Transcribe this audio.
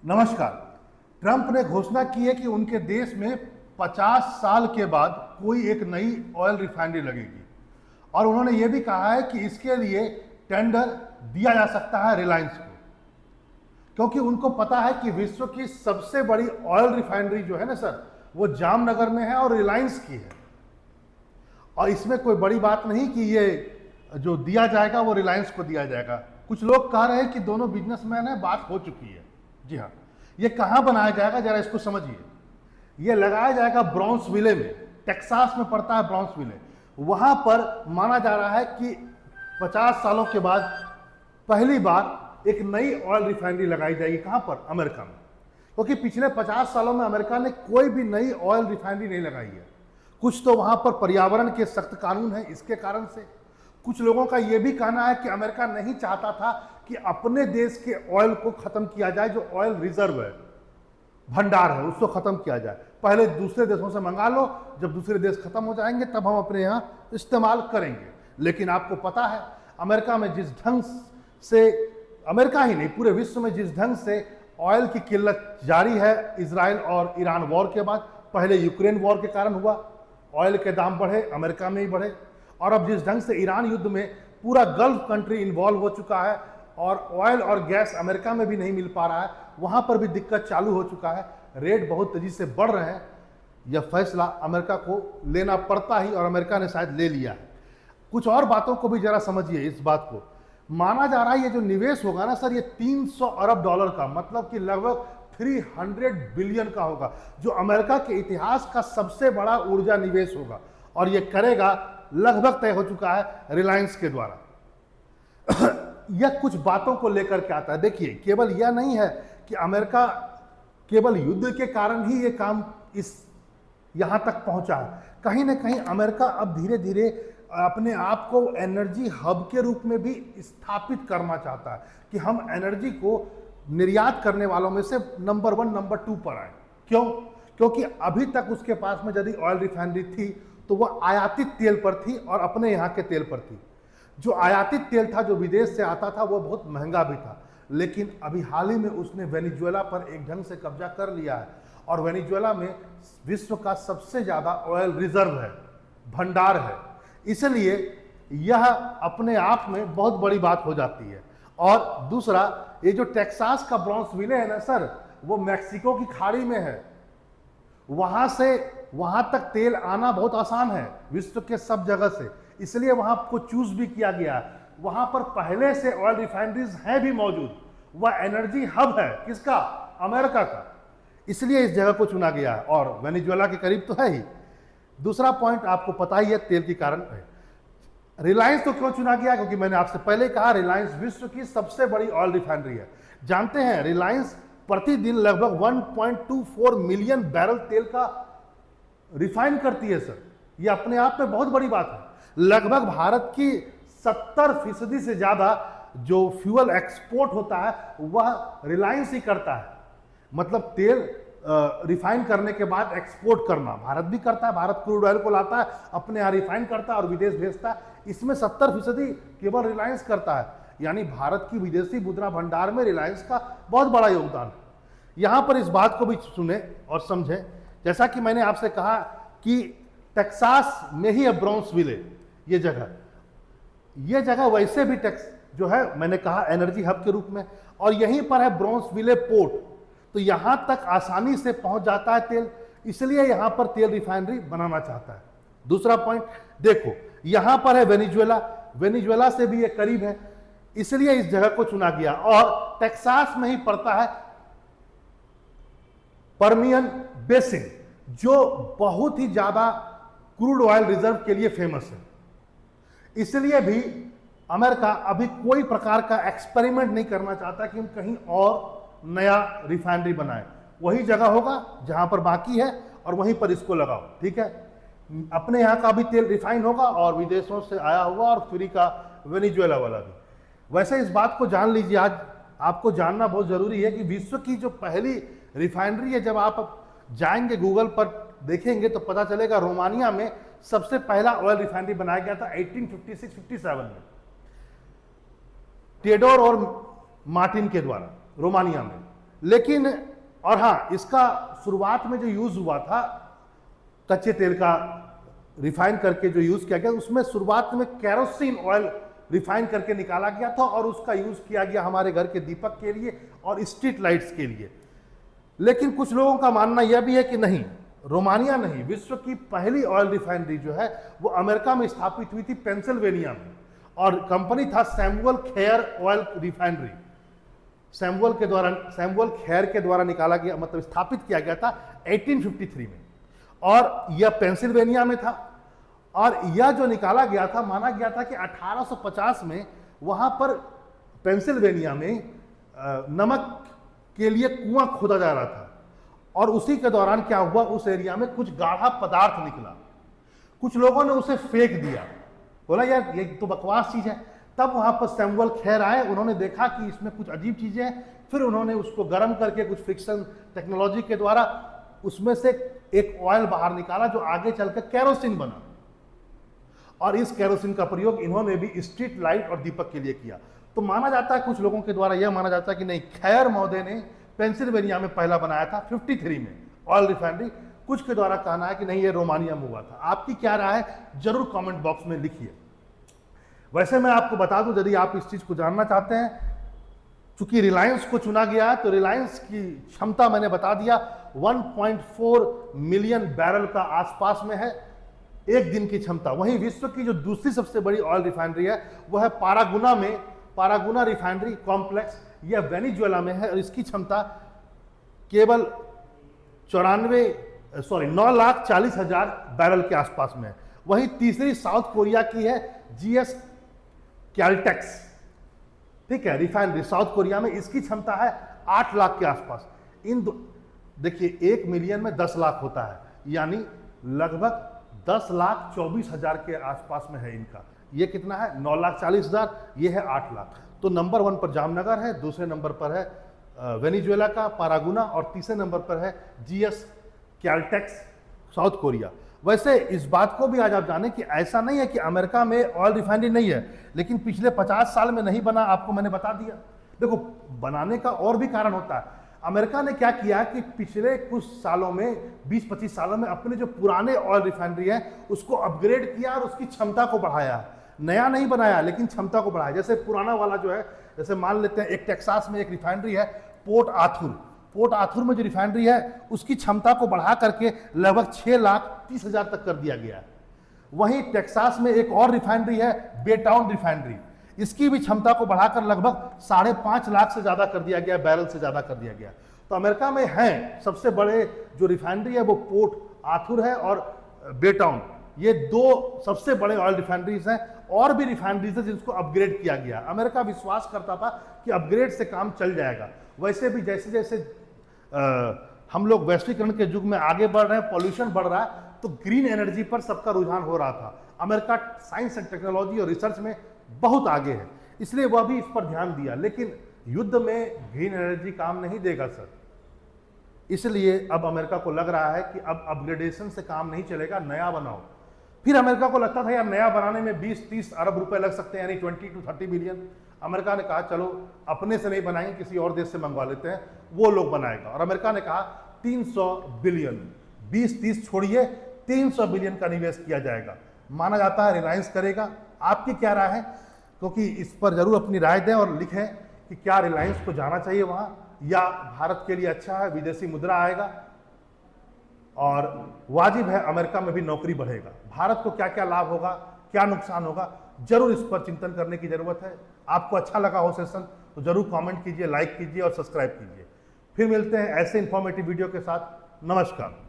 नमस्कार। ट्रंप ने घोषणा की है कि उनके देश में 50 साल के बाद कोई एक नई ऑयल रिफाइनरी लगेगी और उन्होंने ये भी कहा है कि इसके लिए टेंडर दिया जा सकता है रिलायंस को, क्योंकि उनको पता है कि विश्व की सबसे बड़ी ऑयल रिफाइनरी जो है ना सर, वो जामनगर में है और रिलायंस की है। और इसमें कोई बड़ी बात नहीं कि ये जो दिया जाएगा वो रिलायंस को दिया जाएगा। कुछ लोग कह रहे हैं कि दोनों बिजनेसमैन है, बात हो चुकी है। जी हाँ, ये कहाँ बनाया जाएगा जरा इसको समझिए। ये लगाया जाएगा ब्राउन्सविले में, टेक्सास में पड़ता है ब्राउन्सविले। वहां पर माना जा रहा है कि 50 सालों के बाद पहली बार एक नई ऑयल रिफाइनरी लगाई जाएगी। कहां पर? अमेरिका में। क्योंकि पिछले 50 सालों में अमेरिका ने कोई भी नई ऑयल रिफाइनरी नहीं लगाई है। कुछ तो वहां पर पर्यावरण के सख्त कानून है, इसके कारण से। कुछ लोगों का यह भी कहना है कि अमेरिका नहीं चाहता था कि अपने देश के ऑयल को खत्म किया जाए, जो ऑयल रिजर्व है, भंडार है, उसको खत्म किया जाए। पहले दूसरे देशों से मंगा लो, जब दूसरे देश खत्म हो जाएंगे तब हम अपने यहां इस्तेमाल करेंगे। लेकिन आपको पता है अमेरिका में जिस ढंग से, अमेरिका ही नहीं पूरे विश्व में जिस ढंग से ऑयल की किल्लत जारी है, इजराइल और ईरान वॉर के बाद, पहले यूक्रेन वॉर के कारण हुआ, ऑयल के दाम बढ़े, अमेरिका में ही बढ़े। और अब जिस ढंग से ईरान युद्ध में पूरा गल्फ कंट्री इन्वॉल्व हो चुका है और ऑयल और गैस अमेरिका में भी नहीं मिल पा रहा है, वहां पर भी दिक्कत चालू हो चुका है, रेट बहुत तेजी से बढ़ रहे हैं। यह फैसला अमेरिका को लेना पड़ता ही और अमेरिका ने शायद ले लिया है। कुछ और बातों को भी जरा समझिए। इस बात को माना जा रहा है ये जो निवेश होगा ना सर, ये 300 अरब डॉलर का, मतलब कि लगभग 300 बिलियन का होगा, जो अमेरिका के इतिहास का सबसे बड़ा ऊर्जा निवेश होगा। और ये करेगा, लगभग तय हो चुका है रिलायंस के द्वारा। यह कुछ बातों को लेकर के आता है। देखिए, केवल यह नहीं है कि अमेरिका केवल युद्ध के कारण ही ये काम इस यहां तक पहुंचा है। कहीं ना कहीं अमेरिका अब धीरे धीरे अपने आप को एनर्जी हब के रूप में भी स्थापित करना चाहता है कि हम एनर्जी को निर्यात करने वालों में से नंबर 1, नंबर 2 पर आए। क्यों? क्योंकि अभी तक उसके पास में यदि ऑयल रिफाइनरी थी तो वह आयातित तेल पर थी और अपने यहाँ के तेल पर थी। जो आयातित तेल था, जो विदेश से आता था, वो बहुत महंगा भी था। लेकिन अभी हाल ही में उसने वेनेजुएला पर एक ढंग से कब्जा कर लिया है और वेनेजुएला में विश्व का सबसे ज्यादा ऑयल रिजर्व है, भंडार है। इसलिए यह अपने आप में बहुत बड़ी बात हो जाती है। और दूसरा, ये जो टेक्सास का ब्राउन्सविले है ना सर, वो मैक्सिको की खाड़ी में है। वहां से वहां तक तेल आना बहुत आसान है विश्व के सब जगह से, इसलिए वहां को चूज भी किया गया है। वहां पर पहले से ऑयल रिफाइनरीज हैं भी मौजूद। वह एनर्जी हब है, किसका? अमेरिका का। इसलिए इस जगह को चुना गया है और वेनेजुएला के करीब तो है ही। दूसरा पॉइंट आपको पता ही है, तेल के कारण है। रिलायंस तो क्यों चुना गया? क्योंकि मैंने आपसे पहले कहा, रिलायंस विश्व की सबसे बड़ी ऑयल रिफाइनरी है। जानते हैं रिलायंस प्रतिदिन लगभग 1.24 मिलियन बैरल तेल का रिफाइन करती है सर। यह अपने आप में बहुत बड़ी बात है। लगभग भारत की 70% से ज्यादा जो फ्यूल एक्सपोर्ट होता है वह रिलायंस ही करता है। मतलब तेल रिफाइन करने के बाद एक्सपोर्ट करना भारत भी करता है। भारत क्रूड ऑयल को लाता है, अपने यहाँ रिफाइन करता है और विदेश भेजता है। इसमें 70% केवल रिलायंस करता है। यानी भारत की विदेशी मुद्रा भंडार में रिलायंस का बहुत बड़ा योगदान है। यहां पर इस बात को भी सुने और समझें, जैसा कि मैंने आपसे कहा कि टेक्सास में ही है ब्राउन्सविले, ये जगह वैसे भी जो है, मैंने कहा एनर्जी हब के रूप में, और यहीं पर है ब्राउन्सविले पोर्ट, तो यहां तक आसानी से पहुंच जाता है तेल, इसलिए यहां पर तेल रिफाइनरी बनाना चाहता है। दूसरा पॉइंट देखो, यहां पर है वेनेजुएला से भी ये करीब है, इसलिए इस जगह को चुना गया। और टेक्सास में ही पड़ता है पर्मियन बेसिन, जो बहुत ही ज्यादा क्रूड ऑयल रिजर्व के लिए फेमस है। इसलिए भी अमेरिका अभी कोई प्रकार का एक्सपेरिमेंट नहीं करना चाहता कि हम कहीं और नया रिफाइनरी बनाए। वही जगह होगा जहां पर बाकी है और वहीं पर इसको लगाओ, ठीक है। अपने यहाँ का भी तेल रिफाइन होगा और विदेशों से आया होगा और फ्री का वेनेजुएला वाला भी। वैसे इस बात को जान लीजिए, आज आपको जानना बहुत जरूरी है कि विश्व की जो पहली रिफाइनरी है, जब आप जाएंगे गूगल पर देखेंगे तो पता चलेगा रोमानिया में सबसे पहला ऑयल रिफाइनरी बनाया गया था 1856-57 में, टेडोर और मार्टिन के द्वारा रोमानिया में। लेकिन और हाँ, इसका शुरुआत में जो यूज हुआ था कच्चे तेल का रिफाइन करके जो यूज किया गया, उसमें शुरुआत में कैरोसिन ऑयल रिफाइन करके निकाला गया था और उसका यूज किया गया हमारे घर के दीपक के लिए और स्ट्रीट लाइट्स के लिए। लेकिन कुछ लोगों का मानना यह भी है कि नहीं, रोमानिया नहीं, विश्व की पहली ऑयल रिफाइनरी जो है वो अमेरिका में स्थापित हुई थी, पेंसिल्वेनिया में, और कंपनी था सैमुअल खेयर ऑयल रिफाइनरी। सैमुअल खेयर के द्वारा निकाला गया, मतलब स्थापित किया गया था 1853 में, और यह पेंसिल्वेनिया में था। और यह जो निकाला गया था, माना गया था कि 1850 में वहां पर पेंसिल्वेनिया में नमक के लिए कुआं खोदा जा रहा था, और उसी के दौरान क्या हुआ, उस एरिया में कुछ गाढ़ा पदार्थ निकला। कुछ लोगों ने उसे फेंक दिया, बोला यार ये तो बकवास चीज है। तब वहां पर सैमुअल खेयर आए, उन्होंने देखा कि इसमें कुछ अजीब चीजें हैं, फिर उन्होंने उसको गर्म करके कुछ फ्रिक्शन टेक्नोलॉजी के द्वारा उसमें से एक ऑयल बाहर निकाला जो आगे चलकर कैरोसिन बना, और इस कैरोसिन का प्रयोग इन्होंने भी स्ट्रीट लाइट और दीपक के लिए किया। तो माना जाता है, कुछ लोगों के द्वारा यह माना जाता है कि नहीं, खेयर महोदय ने पेंसिल्वेनिया में पहला बनाया था 53 में ऑयल रिफाइनरी। कुछ के द्वारा कहना है कि नहीं, ये रोमानिया में हुआ था। आपकी क्या राय है, जरूर कमेंट बॉक्स में लिखिए। वैसे मैं आपको बता दूं, यदि आप इस चीज को जानना चाहते हैं, चूंकि रिलायंस को चुना गया है, तो रिलायंस की क्षमता मैंने बता दिया 1.4 मिलियन बैरल का आसपास में है एक दिन की क्षमता। वहीं विश्व की जो दूसरी सबसे बड़ी ऑयल रिफाइनरी है वो है पारागुना में, पारागुना रिफाइनरी कॉम्प्लेक्स, यह वेनेजुएला में है, और इसकी क्षमता केवल 9,40,000 बैरल के आसपास में है। वहीं तीसरी साउथ कोरिया की है GS कैल्टेक्स, ठीक है, रिफाइनरी साउथ कोरिया में, इसकी क्षमता है 8 लाख के आसपास। देखिए 1 मिलियन में 10 लाख होता है, यानी लगभग 10,24,000 के आसपास में है इनका। ये कितना है, 9,40,000, ये है 8 लाख। तो नंबर 1 पर जामनगर है, दूसरे नंबर पर है वेनेजुएला का पारागुना, और तीसरे नंबर पर है GS कैल्टेक्स साउथ कोरिया। वैसे इस बात को भी आज आप जानें कि ऐसा नहीं है कि अमेरिका में ऑयल रिफाइनरी नहीं है, लेकिन पिछले 50 साल में नहीं बना, आपको मैंने बता दिया। देखो, बनाने का और भी कारण होता है। अमेरिका ने क्या किया कि पिछले कुछ सालों में, 20-25 सालों में, अपने जो पुराने ऑयल रिफाइनरी है उसको अपग्रेड किया और उसकी क्षमता को बढ़ाया। नया नहीं बनाया, लेकिन क्षमता को बढ़ाया। जैसे पुराना वाला जो है, जैसे मान लेते हैं एक टेक्सास में एक रिफाइनरी है पोर्ट आर्थर में जो रिफाइनरी है उसकी क्षमता को बढ़ा करके लगभग 6,30,000 तक कर दिया गया है। वहीं टेक्सास में एक और रिफाइनरी है बेटाउन रिफाइनरी, इसकी भी क्षमता को बढ़ाकर लगभग 5.5 लाख से ज्यादा कर दिया गया, बैरल से ज्यादा कर दिया गया। तो अमेरिका में है सबसे बड़े जो रिफाइनरी है वो पोर्ट आर्थर है और बेटाउन, ये 2 सबसे बड़े ऑयल रिफाइनरीज हैं। और भी रिफाइनरीज है जिनको अपग्रेड किया गया। अमेरिका विश्वास करता था कि अपग्रेड से काम चल जाएगा। वैसे भी जैसे जैसे हम लोग वैश्वीकरण के युग में आगे बढ़ रहे हैं, पॉल्यूशन बढ़ रहा है, तो ग्रीन एनर्जी पर सबका रुझान हो रहा था। अमेरिका साइंस एंड टेक्नोलॉजी और रिसर्च में बहुत आगे है, इसलिए वह भी इस पर ध्यान दिया। लेकिन युद्ध में ग्रीन एनर्जी काम नहीं देगा सर, इसलिए अब अमेरिका को लग रहा है कि अब अपग्रेडेशन से काम नहीं चलेगा, नया बनाओ। फिर अमेरिका को लगता था यार नया बनाने में 20-30 अरब रुपए लग सकते हैं, यानी 20 to 30 बिलियन। अमेरिका ने कहा चलो अपने से नहीं बनाएंगे, किसी और देश से मंगवा लेते हैं, वो लोग बनाएगा। और अमेरिका ने कहा 300 बिलियन, 20-30 छोड़िए, 300 बिलियन का निवेश किया जाएगा। माना जाता है रिलायंस करेगा। आपकी क्या राय है? क्योंकि इस पर जरूर अपनी राय दें और लिखें कि क्या रिलायंस को जाना चाहिए वहां, या भारत के लिए अच्छा है, विदेशी मुद्रा आएगा और वाजिब है, अमेरिका में भी नौकरी बढ़ेगा। भारत को क्या क्या लाभ होगा, क्या नुकसान होगा, जरूर इस पर चिंतन करने की जरूरत है। आपको अच्छा लगा हो सेशन तो जरूर कमेंट कीजिए, लाइक कीजिए और सब्सक्राइब कीजिए। फिर मिलते हैं ऐसे इंफॉर्मेटिव वीडियो के साथ। नमस्कार।